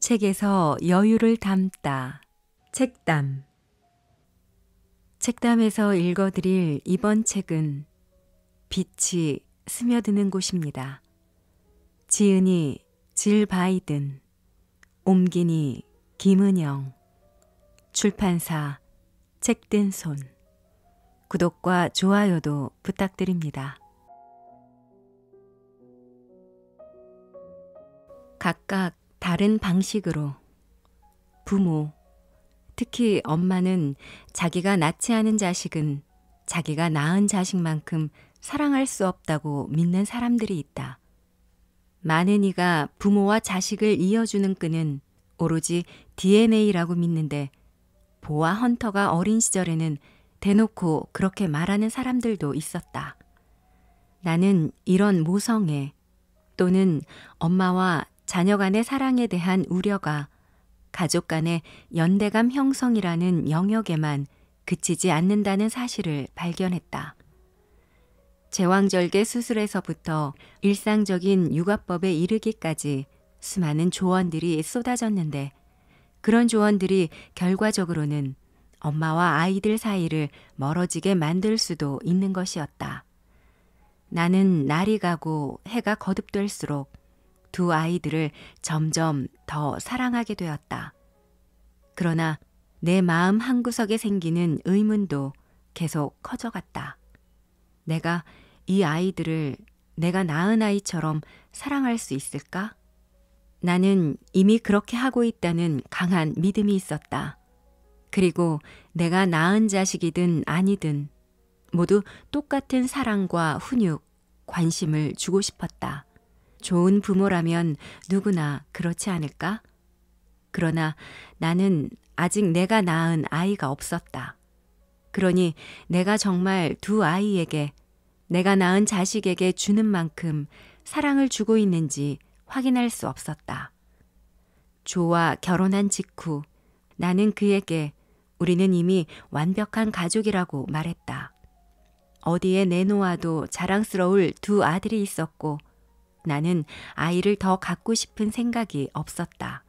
책에서 여유를 담다. 책담. 책담에서 읽어드릴 이번 책은 빛이 스며드는 곳입니다. 지은이 질 바이든, 옮기니 김은영, 출판사 책든손. 구독과 좋아요도 부탁드립니다. 각각 다른 방식으로 부모, 특히 엄마는 자기가 낳지 않은 자식은 자기가 낳은 자식만큼 사랑할 수 없다고 믿는 사람들이 있다. 많은 이가 부모와 자식을 이어주는 끈은 오로지 DNA라고 믿는데 보아 헌터가 어린 시절에는 대놓고 그렇게 말하는 사람들도 있었다. 나는 이런 모성애 또는 엄마와 자녀 간의 사랑에 대한 우려가 가족 간의 연대감 형성이라는 영역에만 그치지 않는다는 사실을 발견했다. 제왕절개 수술에서부터 일상적인 육아법에 이르기까지 수많은 조언들이 쏟아졌는데 그런 조언들이 결과적으로는 엄마와 아이들 사이를 멀어지게 만들 수도 있는 것이었다. 나는 날이 가고 해가 거듭될수록 두 아이들을 점점 더 사랑하게 되었다. 그러나 내 마음 한구석에 생기는 의문도 계속 커져갔다. 내가 이 아이들을 내가 낳은 아이처럼 사랑할 수 있을까? 나는 이미 그렇게 하고 있다는 강한 믿음이 있었다. 그리고 내가 낳은 자식이든 아니든 모두 똑같은 사랑과 훈육, 관심을 주고 싶었다. 좋은 부모라면 누구나 그렇지 않을까? 그러나 나는 아직 내가 낳은 아이가 없었다. 그러니 내가 정말 두 아이에게 내가 낳은 자식에게 주는 만큼 사랑을 주고 있는지 확인할 수 없었다. 조와 결혼한 직후 나는 그에게 우리는 이미 완벽한 가족이라고 말했다. 어디에 내놓아도 자랑스러울 두 아들이 있었고 나는 아이를 더 갖고 싶은 생각이 없었다.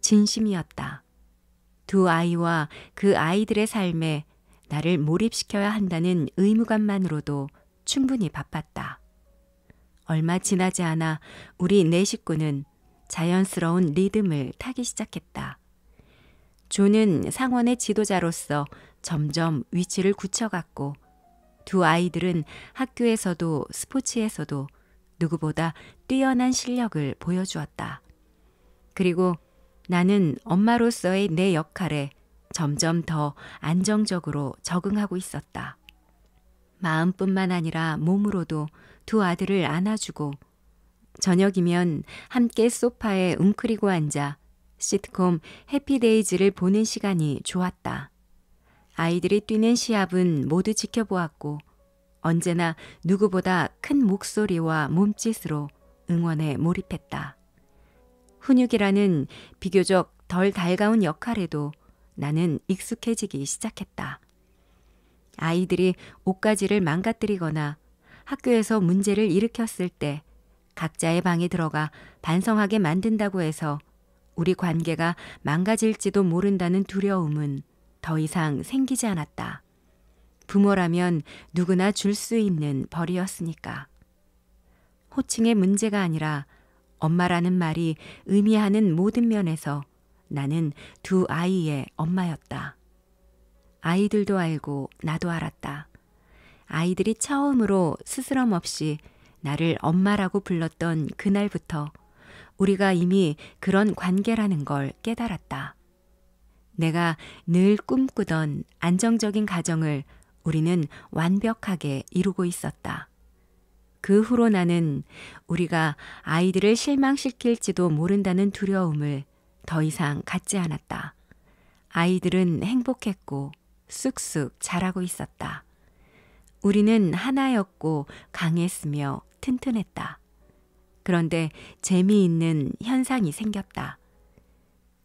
진심이었다. 두 아이와 그 아이들의 삶에 나를 몰입시켜야 한다는 의무감만으로도 충분히 바빴다. 얼마 지나지 않아 우리 네 식구는 자연스러운 리듬을 타기 시작했다. 조는 상원의 지도자로서 점점 위치를 굳혀갔고 두 아이들은 학교에서도 스포츠에서도 누구보다 뛰어난 실력을 보여주었다. 그리고 나는 엄마로서의 내 역할에 점점 더 안정적으로 적응하고 있었다. 마음뿐만 아니라 몸으로도 두 아들을 안아주고 저녁이면 함께 소파에 웅크리고 앉아 시트콤 해피데이즈를 보는 시간이 좋았다. 아이들이 뛰는 시합은 모두 지켜보았고 언제나 누구보다 큰 목소리와 몸짓으로 응원에 몰입했다. 훈육이라는 비교적 덜 달가운 역할에도 나는 익숙해지기 시작했다. 아이들이 옷가지를 망가뜨리거나 학교에서 문제를 일으켰을 때 각자의 방에 들어가 반성하게 만든다고 해서 우리 관계가 망가질지도 모른다는 두려움은 더 이상 생기지 않았다. 부모라면 누구나 줄 수 있는 벌이었으니까. 호칭의 문제가 아니라 엄마라는 말이 의미하는 모든 면에서 나는 두 아이의 엄마였다. 아이들도 알고 나도 알았다. 아이들이 처음으로 스스럼 없이 나를 엄마라고 불렀던 그날부터 우리가 이미 그런 관계라는 걸 깨달았다. 내가 늘 꿈꾸던 안정적인 가정을 우리는 완벽하게 이루고 있었다. 그 후로 나는 우리가 아이들을 실망시킬지도 모른다는 두려움을 더 이상 갖지 않았다. 아이들은 행복했고 쑥쑥 자라고 있었다. 우리는 하나였고 강했으며 튼튼했다. 그런데 재미있는 현상이 생겼다.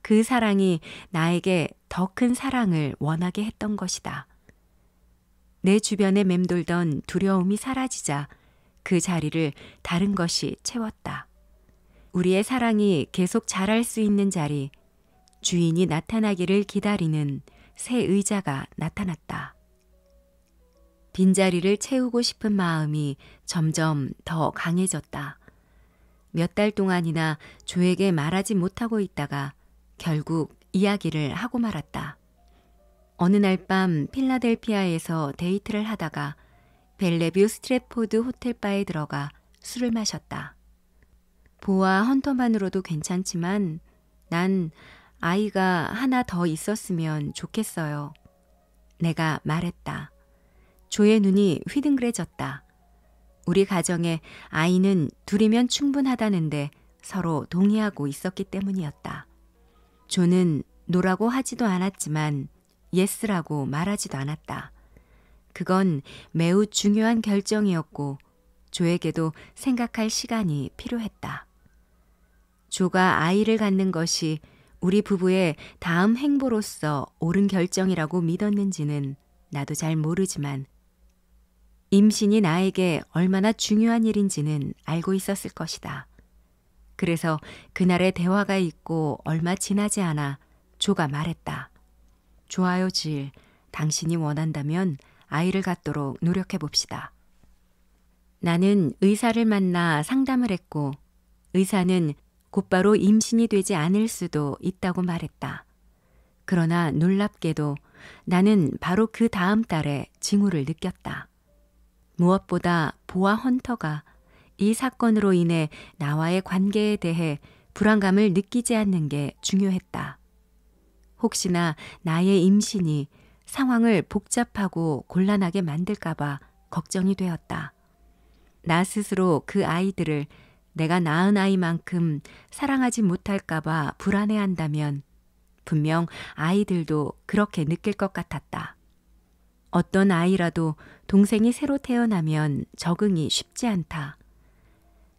그 사랑이 나에게 더 큰 사랑을 원하게 했던 것이다. 내 주변에 맴돌던 두려움이 사라지자 그 자리를 다른 것이 채웠다. 우리의 사랑이 계속 자랄 수 있는 자리, 주인이 나타나기를 기다리는 새 의자가 나타났다. 빈자리를 채우고 싶은 마음이 점점 더 강해졌다. 몇 달 동안이나 조에게 말하지 못하고 있다가 결국 이야기를 하고 말았다. 어느 날 밤 필라델피아에서 데이트를 하다가 벨레뷰 스트래포드 호텔바에 들어가 술을 마셨다. 보아 헌터만으로도 괜찮지만 난 아이가 하나 더 있었으면 좋겠어요. 내가 말했다. 조의 눈이 휘둥그레졌다. 우리 가정에 아이는 둘이면 충분하다는데 서로 동의하고 있었기 때문이었다. 조는 노라고 하지도 않았지만 예스라고 말하지도 않았다. 그건 매우 중요한 결정이었고 조에게도 생각할 시간이 필요했다. 조가 아이를 갖는 것이 우리 부부의 다음 행보로서 옳은 결정이라고 믿었는지는 나도 잘 모르지만 임신이 나에게 얼마나 중요한 일인지는 알고 있었을 것이다. 그래서 그날의 대화가 있고 얼마 지나지 않아 조가 말했다. 좋아요, 질. 당신이 원한다면 아이를 갖도록 노력해 봅시다. 나는 의사를 만나 상담을 했고 의사는 곧바로 임신이 되지 않을 수도 있다고 말했다. 그러나 놀랍게도 나는 바로 그 다음 달에 징후를 느꼈다. 무엇보다 보아 헌터가 이 사건으로 인해 나와의 관계에 대해 불안감을 느끼지 않는 게 중요했다. 혹시나 나의 임신이 상황을 복잡하고 곤란하게 만들까봐 걱정이 되었다. 나 스스로 그 아이들을 내가 낳은 아이만큼 사랑하지 못할까봐 불안해한다면 분명 아이들도 그렇게 느낄 것 같았다. 어떤 아이라도 동생이 새로 태어나면 적응이 쉽지 않다.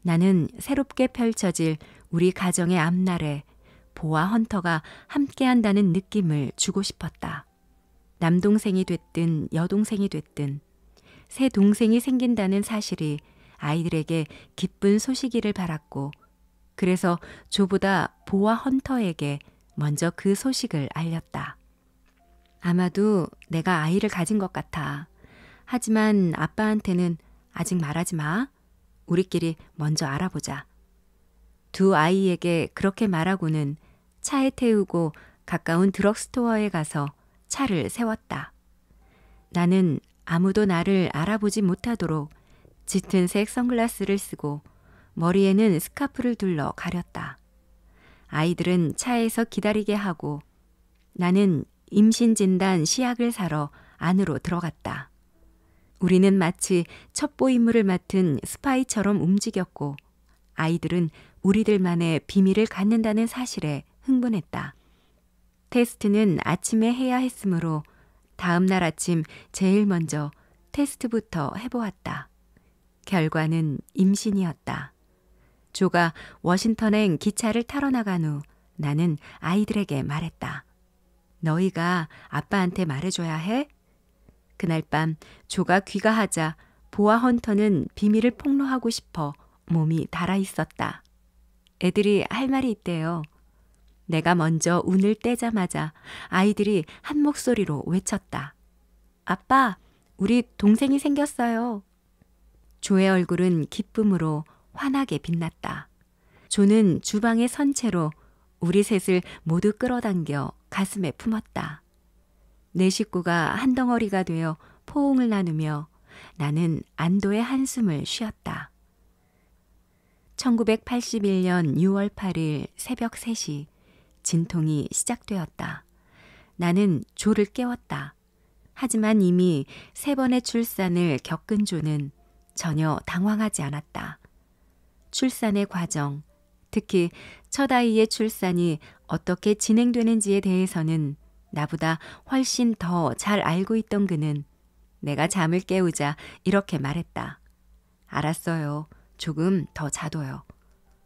나는 새롭게 펼쳐질 우리 가정의 앞날에 보아 헌터가 함께한다는 느낌을 주고 싶었다. 남동생이 됐든 여동생이 됐든 새 동생이 생긴다는 사실이 아이들에게 기쁜 소식이를 바랐고 그래서 조보다 보아 헌터에게 먼저 그 소식을 알렸다. 아마도 내가 아이를 가진 것 같아. 하지만 아빠한테는 아직 말하지 마. 우리끼리 먼저 알아보자. 두 아이에게 그렇게 말하고는 차에 태우고 가까운 드럭스토어에 가서 차를 세웠다. 나는 아무도 나를 알아보지 못하도록 짙은색 선글라스를 쓰고 머리에는 스카프를 둘러 가렸다. 아이들은 차에서 기다리게 하고 나는 임신진단 시약을 사러 안으로 들어갔다. 우리는 마치 첩보임무를 맡은 스파이처럼 움직였고 아이들은 우리들만의 비밀을 갖는다는 사실에 흥분했다. 테스트는 아침에 해야 했으므로 다음 날 아침 제일 먼저 테스트부터 해보았다. 결과는 임신이었다. 조가 워싱턴행 기차를 타러 나간 후 나는 아이들에게 말했다. 너희가 아빠한테 말해줘야 해? 그날 밤 조가 귀가하자 보아 헌터는 비밀을 폭로하고 싶어 몸이 달아 있었다. 애들이 할 말이 있대요. 내가 먼저 운을 떼자마자 아이들이 한 목소리로 외쳤다. 아빠, 우리 동생이 생겼어요. 조의 얼굴은 기쁨으로 환하게 빛났다. 조는 주방에 선 채로 우리 셋을 모두 끌어당겨 가슴에 품었다. 내 식구가 한 덩어리가 되어 포옹을 나누며 나는 안도의 한숨을 쉬었다. 1981년 6월 8일 새벽 3시 진통이 시작되었다. 나는 조를 깨웠다. 하지만 이미 3번의 출산을 겪은 조는 전혀 당황하지 않았다. 출산의 과정, 특히 첫 아이의 출산이 어떻게 진행되는지에 대해서는 나보다 훨씬 더 잘 알고 있던 그는 내가 잠을 깨우자 이렇게 말했다. 알았어요. 조금 더 자둬요.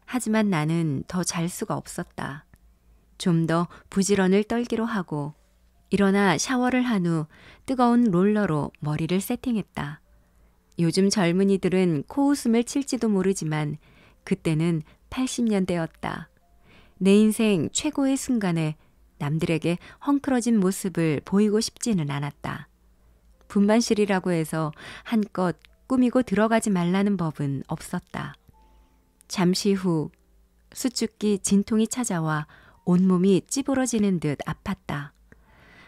하지만 나는 더 잘 수가 없었다. 좀 더 부지런을 떨기로 하고 일어나 샤워를 한 후 뜨거운 롤러로 머리를 세팅했다. 요즘 젊은이들은 코웃음을 칠지도 모르지만 그때는 80년대였다. 내 인생 최고의 순간에 남들에게 헝클어진 모습을 보이고 싶지는 않았다. 분만실이라고 해서 한껏 꾸미고 들어가지 말라는 법은 없었다. 잠시 후 수축기 진통이 찾아와 온몸이 찌부러지는 듯 아팠다.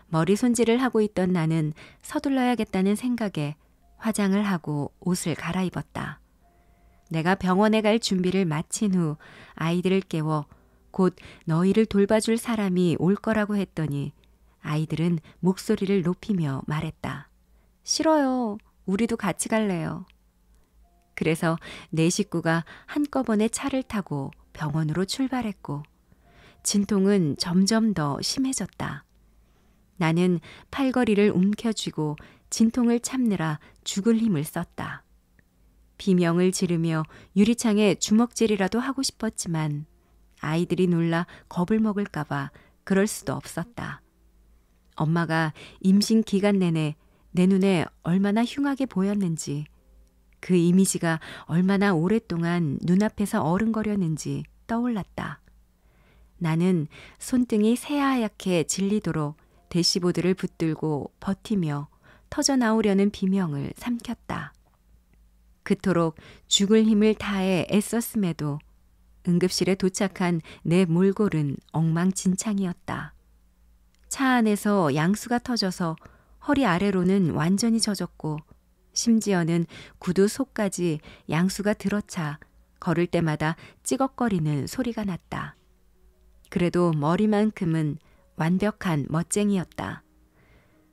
머리 손질을 하고 있던 나는 서둘러야겠다는 생각에 화장을 하고 옷을 갈아입었다. 내가 병원에 갈 준비를 마친 후 아이들을 깨워 곧 너희를 돌봐줄 사람이 올 거라고 했더니 아이들은 목소리를 높이며 말했다. 싫어요. 우리도 같이 갈래요. 그래서 네 식구가 한꺼번에 차를 타고 병원으로 출발했고 진통은 점점 더 심해졌다. 나는 팔걸이를 움켜쥐고 진통을 참느라 죽을 힘을 썼다. 비명을 지르며 유리창에 주먹질이라도 하고 싶었지만 아이들이 놀라 겁을 먹을까봐 그럴 수도 없었다. 엄마가 임신 기간 내내 내 눈에 얼마나 흉하게 보였는지, 그 이미지가 얼마나 오랫동안 눈앞에서 어른거렸는지 떠올랐다. 나는 손등이 새하얗게 질리도록 대시보드를 붙들고 버티며 터져나오려는 비명을 삼켰다. 그토록 죽을 힘을 다해 애썼음에도 응급실에 도착한 내 몰골은 엉망진창이었다. 차 안에서 양수가 터져서 허리 아래로는 완전히 젖었고 심지어는 구두 속까지 양수가 들어차 걸을 때마다 찌걱거리는 소리가 났다. 그래도 머리만큼은 완벽한 멋쟁이였다.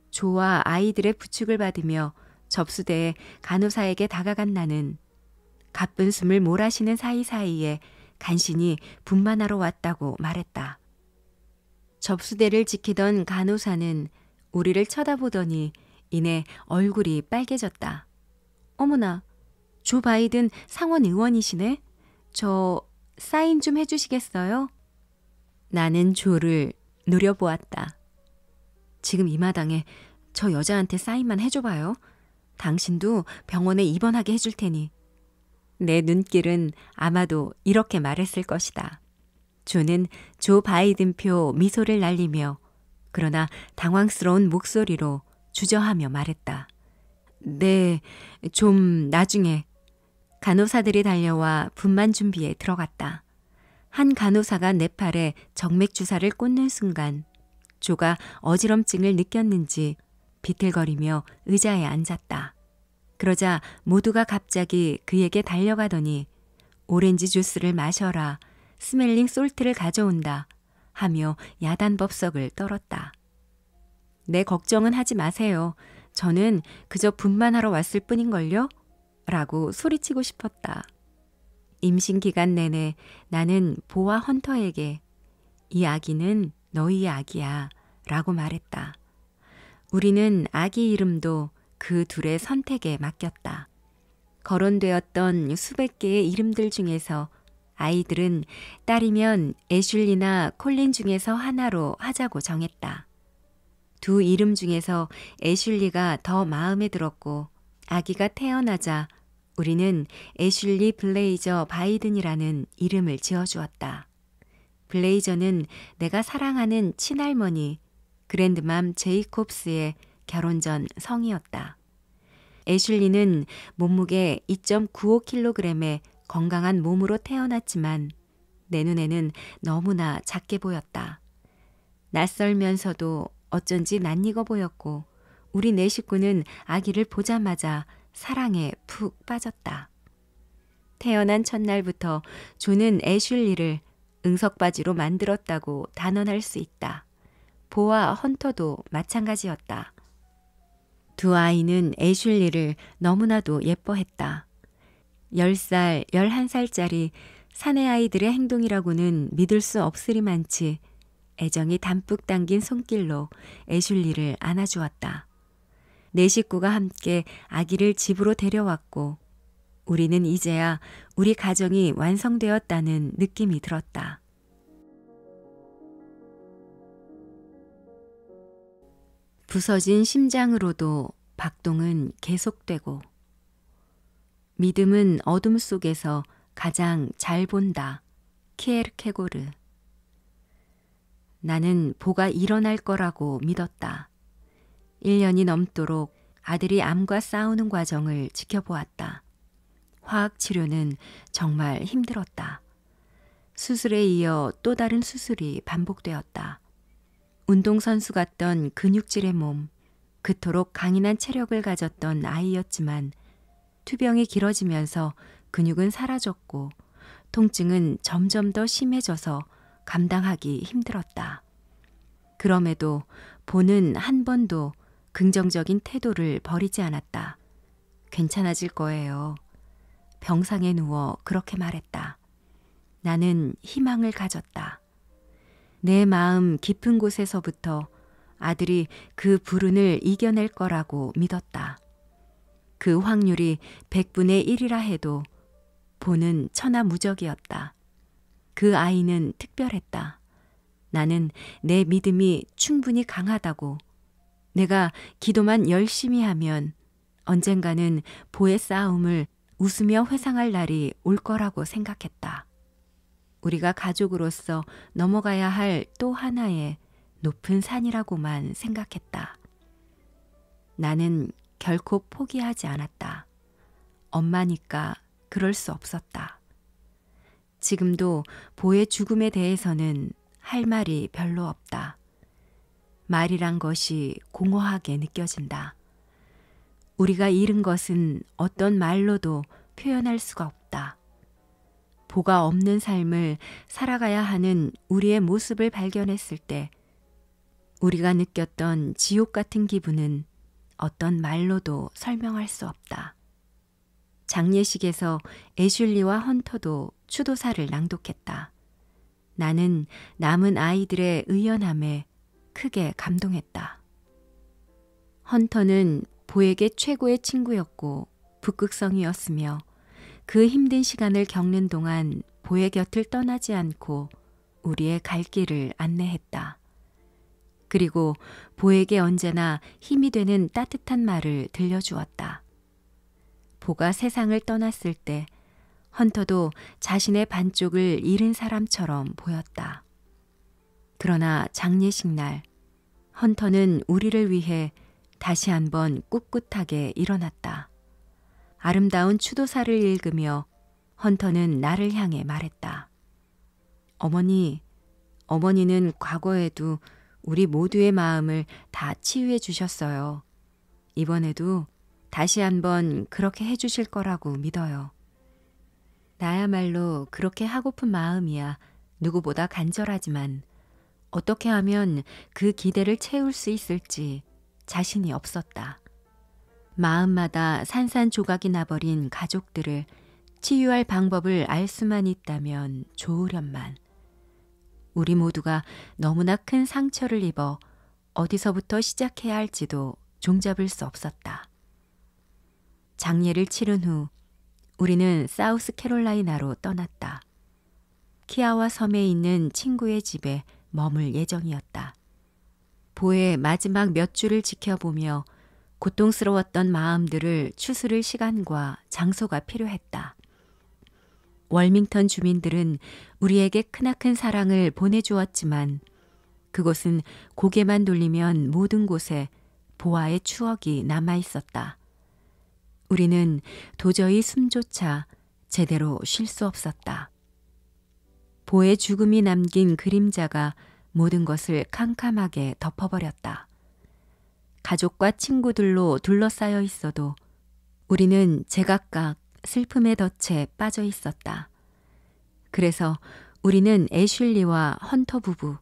조와 아이들의 부축을 받으며 접수대에 간호사에게 다가간 나는 가쁜 숨을 몰아쉬는 사이사이에 간신히 분만하러 왔다고 말했다. 접수대를 지키던 간호사는 우리를 쳐다보더니 이내 얼굴이 빨개졌다. 어머나, 조 바이든 상원 의원이시네? 저 사인 좀 해주시겠어요? 나는 조를 노려보았다. 지금 이 마당에 저 여자한테 사인만 해줘봐요. 당신도 병원에 입원하게 해줄 테니. 내 눈길은 아마도 이렇게 말했을 것이다. 조는 조 바이든표 미소를 날리며 그러나 당황스러운 목소리로 주저하며 말했다. 네, 좀 나중에. 간호사들이 달려와 분만 준비에 들어갔다. 한 간호사가 내 팔에 정맥 주사를 꽂는 순간 조가 어지럼증을 느꼈는지 비틀거리며 의자에 앉았다. 그러자 모두가 갑자기 그에게 달려가더니 오렌지 주스를 마셔라, 스멜링 솔트를 가져온다 하며 야단법석을 떨었다. 내 걱정은 하지 마세요. 저는 그저 분만하러 왔을 뿐인걸요? 라고 소리치고 싶었다. 임신 기간 내내 나는 보아 헌터에게 이 아기는 너희의 아기야 라고 말했다. 우리는 아기 이름도 그 둘의 선택에 맡겼다. 거론되었던 수백 개의 이름들 중에서 아이들은 딸이면 애슐리나 콜린 중에서 하나로 하자고 정했다. 두 이름 중에서 애슐리가 더 마음에 들었고 아기가 태어나자 우리는 애슐리 블레이저 바이든이라는 이름을 지어주었다. 블레이저는 내가 사랑하는 친할머니 그랜드맘 제이콥스의 결혼 전 성이었다. 애슐리는 몸무게 2.95kg의 건강한 몸으로 태어났지만 내 눈에는 너무나 작게 보였다. 낯설면서도 어쩐지 낯익어 보였고 우리 네 식구는 아기를 보자마자 사랑에 푹 빠졌다. 태어난 첫날부터 조는 애슐리를 응석바지로 만들었다고 단언할 수 있다. 보아 헌터도 마찬가지였다. 두 아이는 애슐리를 너무나도 예뻐했다. 10살, 11살짜리 사내 아이들의 행동이라고는 믿을 수 없으리만치 애정이 담뿍 담긴 손길로 애슐리를 안아주었다. 네 식구가 함께 아기를 집으로 데려왔고 우리는 이제야 우리 가정이 완성되었다는 느낌이 들었다. 부서진 심장으로도 박동은 계속되고 믿음은 어둠 속에서 가장 잘 본다. 키에르케고르. 나는 보가 일어날 거라고 믿었다. 1년이 넘도록 아들이 암과 싸우는 과정을 지켜보았다. 화학 치료는 정말 힘들었다. 수술에 이어 또 다른 수술이 반복되었다. 운동선수 같던 근육질의 몸, 그토록 강인한 체력을 가졌던 아이였지만 투병이 길어지면서 근육은 사라졌고 통증은 점점 더 심해져서 감당하기 힘들었다. 그럼에도 보는 한 번도 긍정적인 태도를 버리지 않았다. 괜찮아질 거예요. 병상에 누워 그렇게 말했다. 나는 희망을 가졌다. 내 마음 깊은 곳에서부터 아들이 그 불운을 이겨낼 거라고 믿었다. 그 확률이 100분의 1이라 해도 보는 천하무적이었다. 그 아이는 특별했다. 나는 내 믿음이 충분히 강하다고, 내가 기도만 열심히 하면 언젠가는 보의 싸움을 웃으며 회상할 날이 올 거라고 생각했다. 우리가 가족으로서 넘어가야 할 또 하나의 높은 산이라고만 생각했다. 나는 결코 포기하지 않았다. 엄마니까 그럴 수 없었다. 지금도 보의 죽음에 대해서는 할 말이 별로 없다. 말이란 것이 공허하게 느껴진다. 우리가 잃은 것은 어떤 말로도 표현할 수가 없다. 보가 없는 삶을 살아가야 하는 우리의 모습을 발견했을 때 우리가 느꼈던 지옥 같은 기분은 어떤 말로도 설명할 수 없다. 장례식에서 애슐리와 헌터도 추도사를 낭독했다. 나는 남은 아이들의 의연함에 크게 감동했다. 헌터는 보에게 최고의 친구였고 북극성이었으며 그 힘든 시간을 겪는 동안 보의 곁을 떠나지 않고 우리의 갈 길을 안내했다. 그리고 보에게 언제나 힘이 되는 따뜻한 말을 들려주었다. 보가 세상을 떠났을 때 헌터도 자신의 반쪽을 잃은 사람처럼 보였다. 그러나 장례식 날 헌터는 우리를 위해 다시 한번 꿋꿋하게 일어났다. 아름다운 추도사를 읽으며 헌터는 나를 향해 말했다. 어머니는 과거에도 우리 모두의 마음을 다 치유해 주셨어요. 이번에도 다시 한번 그렇게 해주실 거라고 믿어요. 나야말로 그렇게 하고픈 마음이야 누구보다 간절하지만 어떻게 하면 그 기대를 채울 수 있을지 자신이 없었다. 마음마다 산산조각이 나버린 가족들을 치유할 방법을 알 수만 있다면 좋으련만. 우리 모두가 너무나 큰 상처를 입어 어디서부터 시작해야 할지도 종잡을 수 없었다. 장례를 치른 후 우리는 사우스캐롤라이나로 떠났다. 키아와 섬에 있는 친구의 집에 머물 예정이었다. 보의 마지막 몇 주를 지켜보며 고통스러웠던 마음들을 추스를 시간과 장소가 필요했다. 월밍턴 주민들은 우리에게 크나큰 사랑을 보내주었지만 그곳은 고개만 돌리면 모든 곳에 보아의 추억이 남아있었다. 우리는 도저히 숨조차 제대로 쉴 수 없었다. 보의 죽음이 남긴 그림자가 모든 것을 캄캄하게 덮어버렸다. 가족과 친구들로 둘러싸여 있어도 우리는 제각각 슬픔의 덫에 빠져 있었다. 그래서 우리는 애슐리와 헌터 부부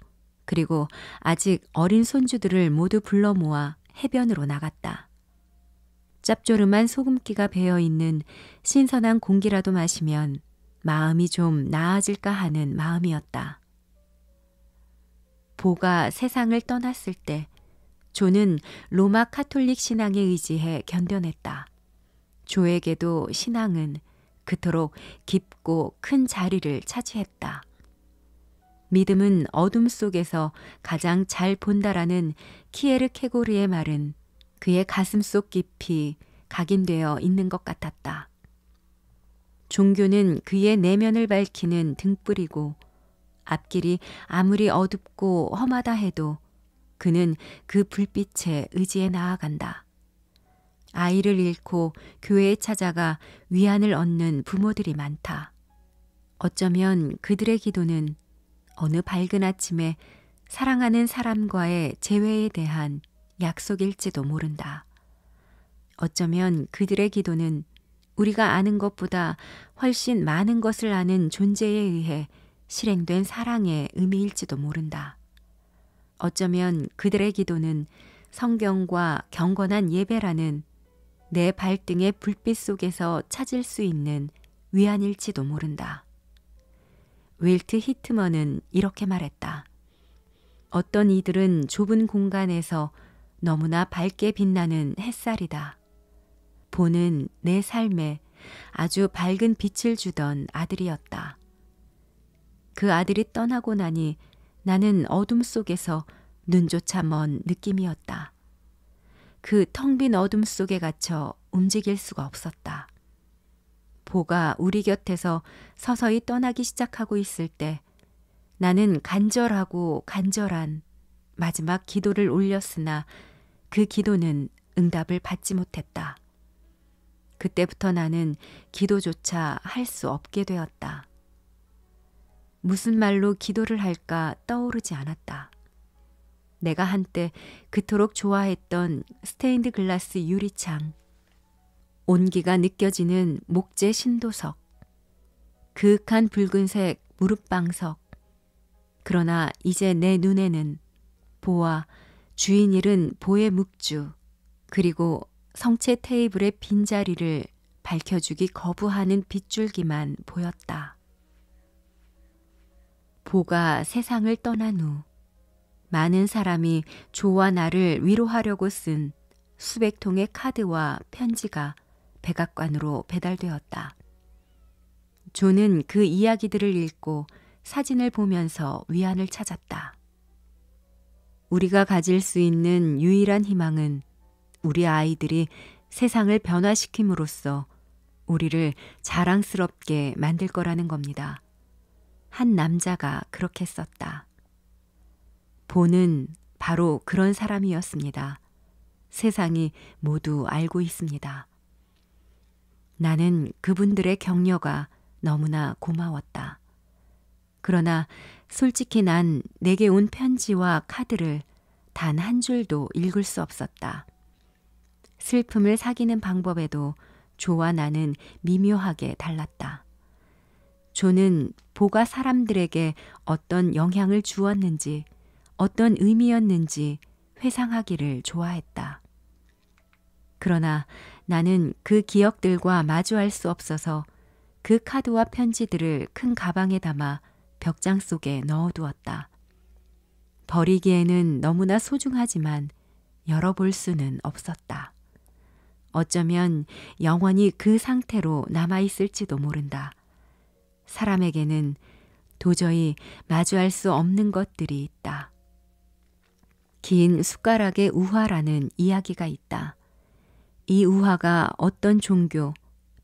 그리고 아직 어린 손주들을 모두 불러 모아 해변으로 나갔다. 짭조름한 소금기가 배어있는 신선한 공기라도 마시면 마음이 좀 나아질까 하는 마음이었다. 보가 세상을 떠났을 때 조는 로마 카톨릭 신앙에 의지해 견뎌냈다. 조에게도 신앙은 그토록 깊고 큰 자리를 차지했다. 믿음은 어둠 속에서 가장 잘 본다라는 키에르케고르의 말은 그의 가슴 속 깊이 각인되어 있는 것 같았다. 종교는 그의 내면을 밝히는 등불이고 앞길이 아무리 어둡고 험하다 해도 그는 그 불빛에 의지해 나아간다. 아이를 잃고 교회에 찾아가 위안을 얻는 부모들이 많다. 어쩌면 그들의 기도는 어느 밝은 아침에 사랑하는 사람과의 재회에 대한 약속일지도 모른다. 어쩌면 그들의 기도는 우리가 아는 것보다 훨씬 많은 것을 아는 존재에 의해 실행된 사랑의 의미일지도 모른다. 어쩌면 그들의 기도는 성경과 경건한 예배라는 내 발등의 불빛 속에서 찾을 수 있는 위안일지도 모른다. 윌트 히트먼은 이렇게 말했다. 어떤 이들은 좁은 공간에서 너무나 밝게 빛나는 햇살이다. 보는 내 삶에 아주 밝은 빛을 주던 아들이었다. 그 아들이 떠나고 나니 나는 어둠 속에서 눈조차 먼 느낌이었다. 그 텅 빈 어둠 속에 갇혀 움직일 수가 없었다. 보가 우리 곁에서 서서히 떠나기 시작하고 있을 때 나는 간절하고 간절한 마지막 기도를 올렸으나 그 기도는 응답을 받지 못했다. 그때부터 나는 기도조차 할 수 없게 되었다. 무슨 말로 기도를 할까 떠오르지 않았다. 내가 한때 그토록 좋아했던 스테인드 글라스 유리창, 온기가 느껴지는 목재 신도석, 그윽한 붉은색 무릎방석. 그러나 이제 내 눈에는 보와 주인 잃은 보의 묵주, 그리고 성체 테이블의 빈자리를 밝혀주기 거부하는 빗줄기만 보였다. 보가 세상을 떠난 후 많은 사람이 조와 나를 위로하려고 쓴 수백 통의 카드와 편지가 백악관으로 배달되었다. 조는 그 이야기들을 읽고 사진을 보면서 위안을 찾았다. 우리가 가질 수 있는 유일한 희망은 우리 아이들이 세상을 변화시킴으로써 우리를 자랑스럽게 만들 거라는 겁니다. 한 남자가 그렇게 썼다. 보는 바로 그런 사람이었습니다. 세상이 모두 알고 있습니다. 나는 그분들의 격려가 너무나 고마웠다. 그러나 솔직히 난 내게 온 편지와 카드를 단 한 줄도 읽을 수 없었다. 슬픔을 사귀는 방법에도 조와 나는 미묘하게 달랐다. 조는 보가 사람들에게 어떤 영향을 주었는지, 어떤 의미였는지 회상하기를 좋아했다. 그러나 나는 그 기억들과 마주할 수 없어서 그 카드와 편지들을 큰 가방에 담아 벽장 속에 넣어두었다. 버리기에는 너무나 소중하지만 열어볼 수는 없었다. 어쩌면 영원히 그 상태로 남아있을지도 모른다. 사람에게는 도저히 마주할 수 없는 것들이 있다. 긴 숟가락의 우화라는 이야기가 있다. 이 우화가 어떤 종교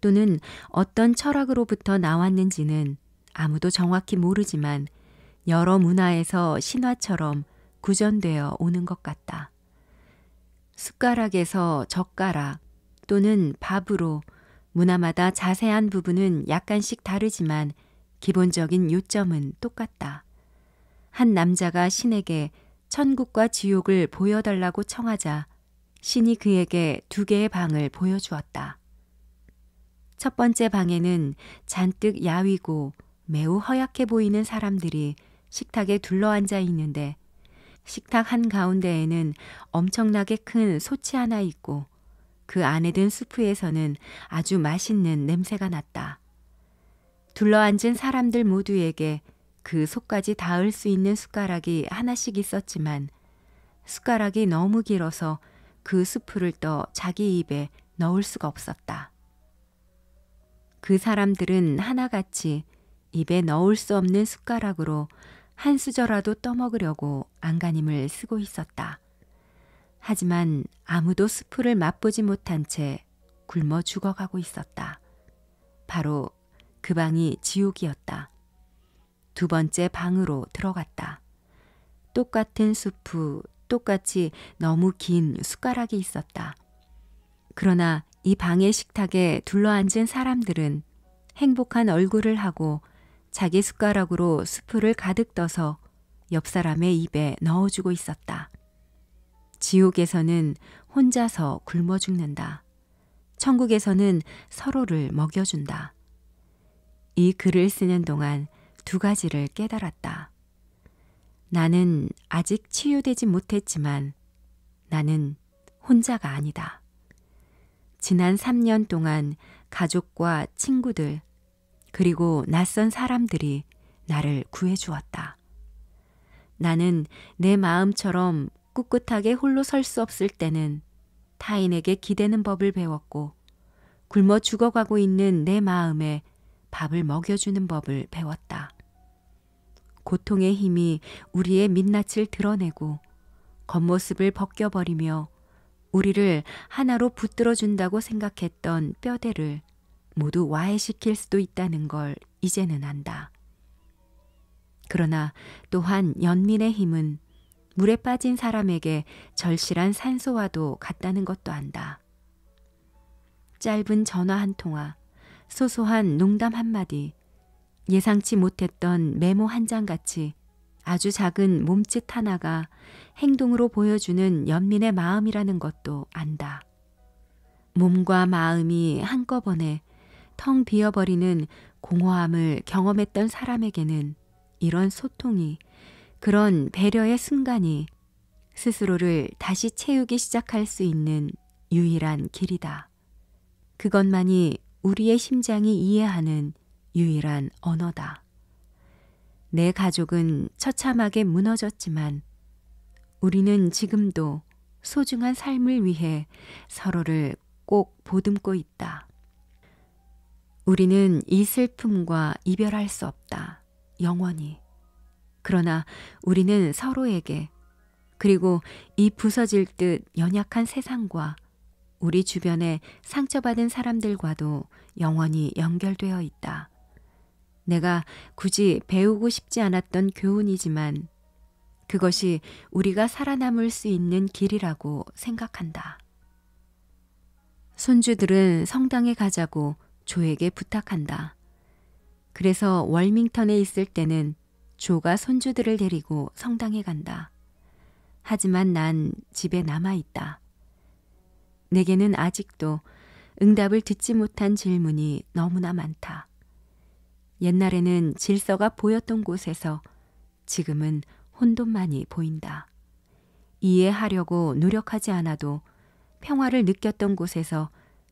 또는 어떤 철학으로부터 나왔는지는 아무도 정확히 모르지만 여러 문화에서 신화처럼 구전되어 오는 것 같다. 숟가락에서 젓가락 또는 밥으로 문화마다 자세한 부분은 약간씩 다르지만 기본적인 요점은 똑같다. 한 남자가 신에게 천국과 지옥을 보여달라고 청하자 신이 그에게 2개의 방을 보여주었다. 첫 번째 방에는 잔뜩 야위고 매우 허약해 보이는 사람들이 식탁에 둘러앉아 있는데 식탁 한가운데에는 엄청나게 큰 솥이 하나 있고 그 안에 든 수프에서는 아주 맛있는 냄새가 났다. 둘러앉은 사람들 모두에게 그 솥까지 닿을 수 있는 숟가락이 하나씩 있었지만 숟가락이 너무 길어서 그 수프를 떠 자기 입에 넣을 수가 없었다. 그 사람들은 하나같이 입에 넣을 수 없는 숟가락으로 한 수저라도 떠먹으려고 안간힘을 쓰고 있었다. 하지만 아무도 수프를 맛보지 못한 채 굶어 죽어가고 있었다. 바로 그 방이 지옥이었다. 두 번째 방으로 들어갔다. 똑같은 수프, 똑같이 너무 긴 숟가락이 있었다. 그러나 이 방의 식탁에 둘러앉은 사람들은 행복한 얼굴을 하고 자기 숟가락으로 수프를 가득 떠서 옆 사람의 입에 넣어주고 있었다. 지옥에서는 혼자서 굶어 죽는다. 천국에서는 서로를 먹여준다. 이 글을 쓰는 동안 두 가지를 깨달았다. 나는 아직 치유되지 못했지만 나는 혼자가 아니다. 지난 3년 동안 가족과 친구들 그리고 낯선 사람들이 나를 구해주었다. 나는 내 마음처럼 꿋꿋하게 홀로 설 수 없을 때는 타인에게 기대는 법을 배웠고 굶어 죽어가고 있는 내 마음에 밥을 먹여주는 법을 배웠다. 고통의 힘이 우리의 민낯을 드러내고 겉모습을 벗겨버리며 우리를 하나로 붙들어준다고 생각했던 뼈대를 모두 와해시킬 수도 있다는 걸 이제는 안다. 그러나 또한 연민의 힘은 물에 빠진 사람에게 절실한 산소와도 같다는 것도 안다. 짧은 전화 한 통화, 소소한 농담 한마디, 예상치 못했던 메모 한 장같이 아주 작은 몸짓 하나가 행동으로 보여주는 연민의 마음이라는 것도 안다. 몸과 마음이 한꺼번에 텅 비어버리는 공허함을 경험했던 사람에게는 이런 소통이, 그런 배려의 순간이 스스로를 다시 채우기 시작할 수 있는 유일한 길이다. 그것만이 우리의 심장이 이해하는 유일한 언어다. 내 가족은 처참하게 무너졌지만 우리는 지금도 소중한 삶을 위해 서로를 꼭 보듬고 있다. 우리는 이 슬픔과 이별할 수 없다. 영원히. 그러나 우리는 서로에게, 그리고 이 부서질 듯 연약한 세상과 우리 주변에 상처받은 사람들과도 영원히 연결되어 있다. 내가 굳이 배우고 싶지 않았던 교훈이지만 그것이 우리가 살아남을 수 있는 길이라고 생각한다. 손주들은 성당에 가자고 조에게 부탁한다. 그래서 월밍턴에 있을 때는 조가 손주들을 데리고 성당에 간다. 하지만 난 집에 남아있다. 내게는 아직도 응답을 듣지 못한 질문이 너무나 많다. 옛날에는 질서가 보였던 곳에서 지금은 혼돈만이 보인다. 이해하려고 노력하지 않아도 평화를 느꼈던 곳에서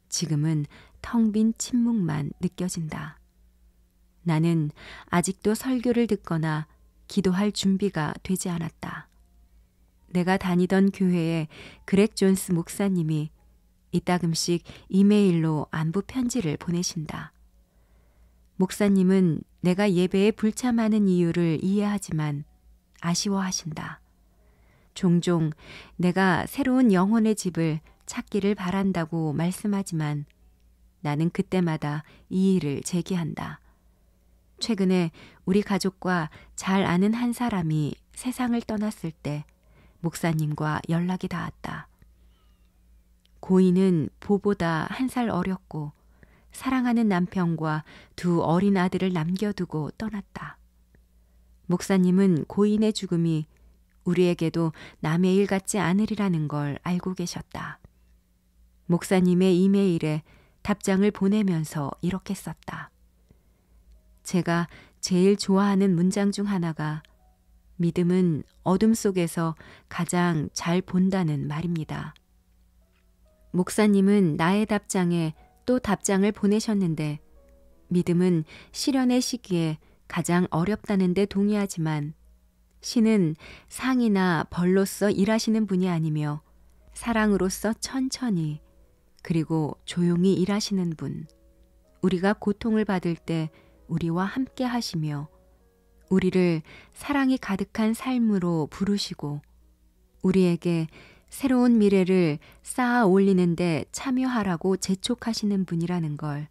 지금은 텅 빈 침묵만 느껴진다. 나는 아직도 설교를 듣거나 기도할 준비가 되지 않았다. 내가 다니던 교회의 그렉 존스 목사님이 이따금씩 이메일로 안부 편지를 보내신다. 목사님은 내가 예배에 불참하는 이유를 이해하지만 아쉬워하신다. 종종 내가 새로운 영혼의 집을 찾기를 바란다고 말씀하지만 나는 그때마다 이의를 제기한다. 최근에 우리 가족과 잘 아는 한 사람이 세상을 떠났을 때 목사님과 연락이 닿았다. 고인은 보보다 1살 어렸고 사랑하는 남편과 2 어린 아들을 남겨두고 떠났다. 목사님은 고인의 죽음이 우리에게도 남의 일 같지 않으리라는 걸 알고 계셨다. 목사님의 이메일에 답장을 보내면서 이렇게 썼다. 제가 제일 좋아하는 문장 중 하나가 믿음은 어둠 속에서 가장 잘 본다는 말입니다. 목사님은 나의 답장에 또 답장을 보내셨는데 믿음은 실현의 시기에 가장 어렵다는 데 동의하지만 신은 상이나 벌로서 일하시는 분이 아니며 사랑으로서 천천히 그리고 조용히 일하시는 분, 우리가 고통을 받을 때 우리와 함께 하시며 우리를 사랑이 가득한 삶으로 부르시고 우리에게 새로운 미래를 쌓아 올리는데 참여하라고 재촉하시는 분이라는 걸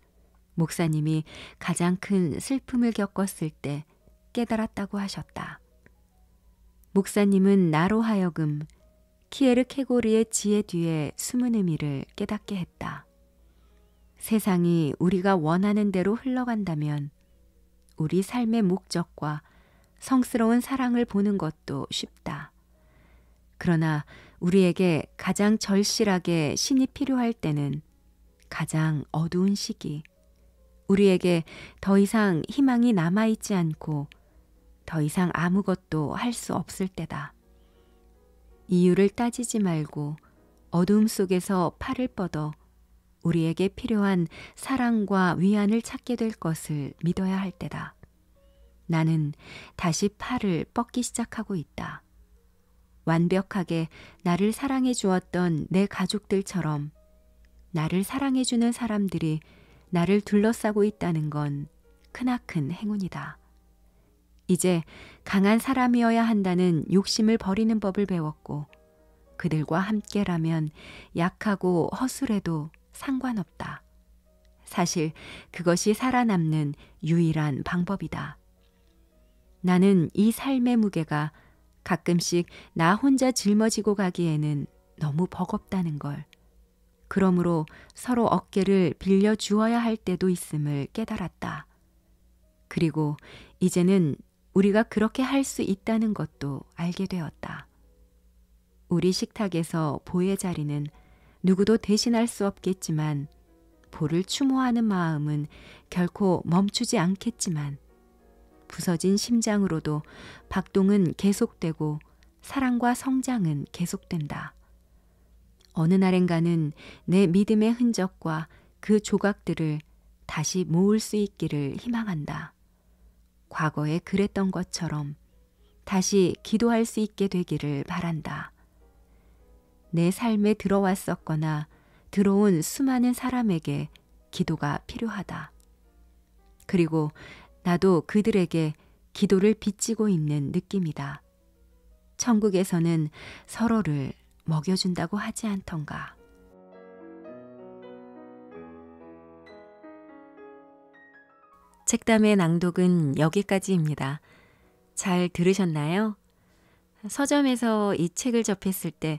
목사님이 가장 큰 슬픔을 겪었을 때 깨달았다고 하셨다. 목사님은 나로 하여금 키에르 케고르의 지혜 뒤에 숨은 의미를 깨닫게 했다. 세상이 우리가 원하는 대로 흘러간다면 우리 삶의 목적과 성스러운 사랑을 보는 것도 쉽다. 그러나 우리에게 가장 절실하게 신이 필요할 때는 가장 어두운 시기, 우리에게 더 이상 희망이 남아있지 않고 더 이상 아무것도 할 수 없을 때다. 이유를 따지지 말고 어두움 속에서 팔을 뻗어 우리에게 필요한 사랑과 위안을 찾게 될 것을 믿어야 할 때다. 나는 다시 팔을 뻗기 시작하고 있다. 완벽하게 나를 사랑해 주었던 내 가족들처럼 나를 사랑해 주는 사람들이 나를 둘러싸고 있다는 건 크나큰 행운이다. 이제 강한 사람이어야 한다는 욕심을 버리는 법을 배웠고 그들과 함께라면 약하고 허술해도 상관없다. 사실 그것이 살아남는 유일한 방법이다. 나는 이 삶의 무게가 가끔씩 나 혼자 짊어지고 가기에는 너무 버겁다는 걸, 그러므로 서로 어깨를 빌려 주어야 할 때도 있음을 깨달았다. 그리고 이제는 우리가 그렇게 할 수 있다는 것도 알게 되었다. 우리 식탁에서 보의 자리는 누구도 대신할 수 없겠지만 보를 추모하는 마음은 결코 멈추지 않겠지만 부서진 심장으로도 박동은 계속되고 사랑과 성장은 계속된다. 어느 날엔가는 내 믿음의 흔적과 그 조각들을 다시 모을 수 있기를 희망한다. 과거에 그랬던 것처럼 다시 기도할 수 있게 되기를 바란다. 내 삶에 들어왔었거나 들어온 수많은 사람에게 기도가 필요하다. 그리고 나도 그들에게 기도를 빚지고 있는 느낌이다. 천국에서는 서로를 먹여준다고 하지 않던가. 책담의 낭독은 여기까지입니다. 잘 들으셨나요? 서점에서 이 책을 접했을 때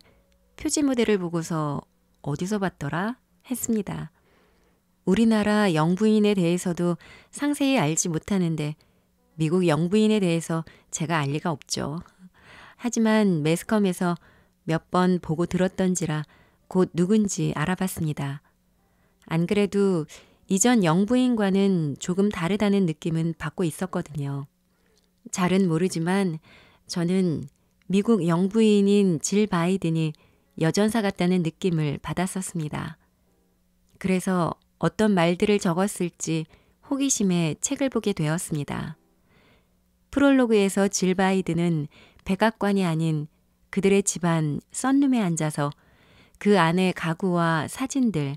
표지 모델을 보고서 어디서 봤더라? 했습니다. 우리나라 영부인에 대해서도 상세히 알지 못하는데 미국 영부인에 대해서 제가 알 리가 없죠. 하지만 매스컴에서 몇 번 보고 들었던지라 곧 누군지 알아봤습니다. 안 그래도 이전 영부인과는 조금 다르다는 느낌은 받고 있었거든요. 잘은 모르지만 저는 미국 영부인인 질 바이든이 여전사 같다는 느낌을 받았었습니다. 그래서 어떤 말들을 적었을지 호기심에 책을 보게 되었습니다. 프롤로그에서 질 바이든은 백악관이 아닌 그들의 집안 썬룸에 앉아서 그 안의 가구와 사진들,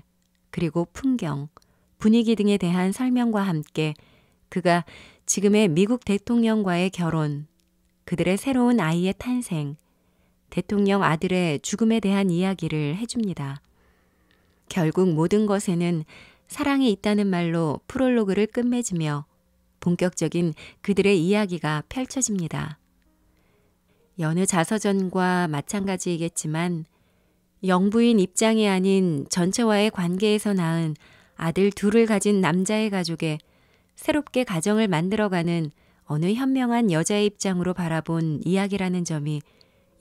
그리고 풍경, 분위기 등에 대한 설명과 함께 그가 지금의 미국 대통령과의 결혼, 그들의 새로운 아이의 탄생, 대통령 아들의 죽음에 대한 이야기를 해줍니다. 결국 모든 것에는 사랑이 있다는 말로 프롤로그를 끝맺으며 본격적인 그들의 이야기가 펼쳐집니다. 여느 자서전과 마찬가지이겠지만 영부인 입장이 아닌 전체와의 관계에서 낳은 아들 둘을 가진 남자의 가족에 새롭게 가정을 만들어가는 어느 현명한 여자의 입장으로 바라본 이야기라는 점이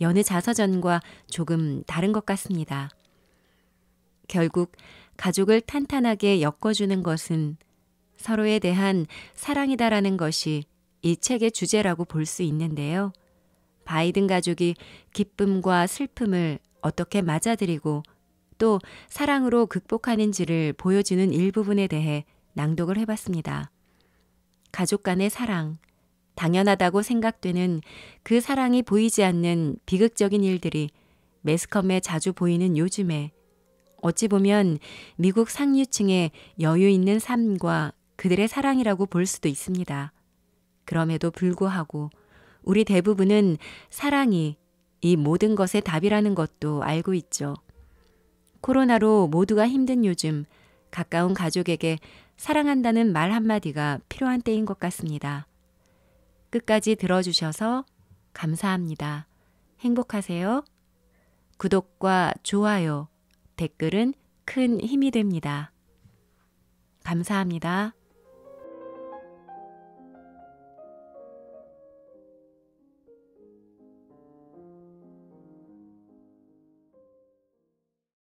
여느 자서전과 조금 다른 것 같습니다. 결국 가족을 탄탄하게 엮어주는 것은 서로에 대한 사랑이다라는 것이 이 책의 주제라고 볼 수 있는데요. 바이든 가족이 기쁨과 슬픔을 어떻게 맞아들이고 또 사랑으로 극복하는지를 보여주는 일부분에 대해 낭독을 해봤습니다. 가족 간의 사랑, 당연하다고 생각되는 그 사랑이 보이지 않는 비극적인 일들이 매스컴에 자주 보이는 요즘에 어찌 보면 미국 상류층의 여유 있는 삶과 그들의 사랑이라고 볼 수도 있습니다. 그럼에도 불구하고 우리 대부분은 사랑이 이 모든 것의 답이라는 것도 알고 있죠. 코로나로 모두가 힘든 요즘 가까운 가족에게 사랑한다는 말 한마디가 필요한 때인 것 같습니다. 끝까지 들어주셔서 감사합니다. 행복하세요. 구독과 좋아요, 댓글은 큰 힘이 됩니다. 감사합니다.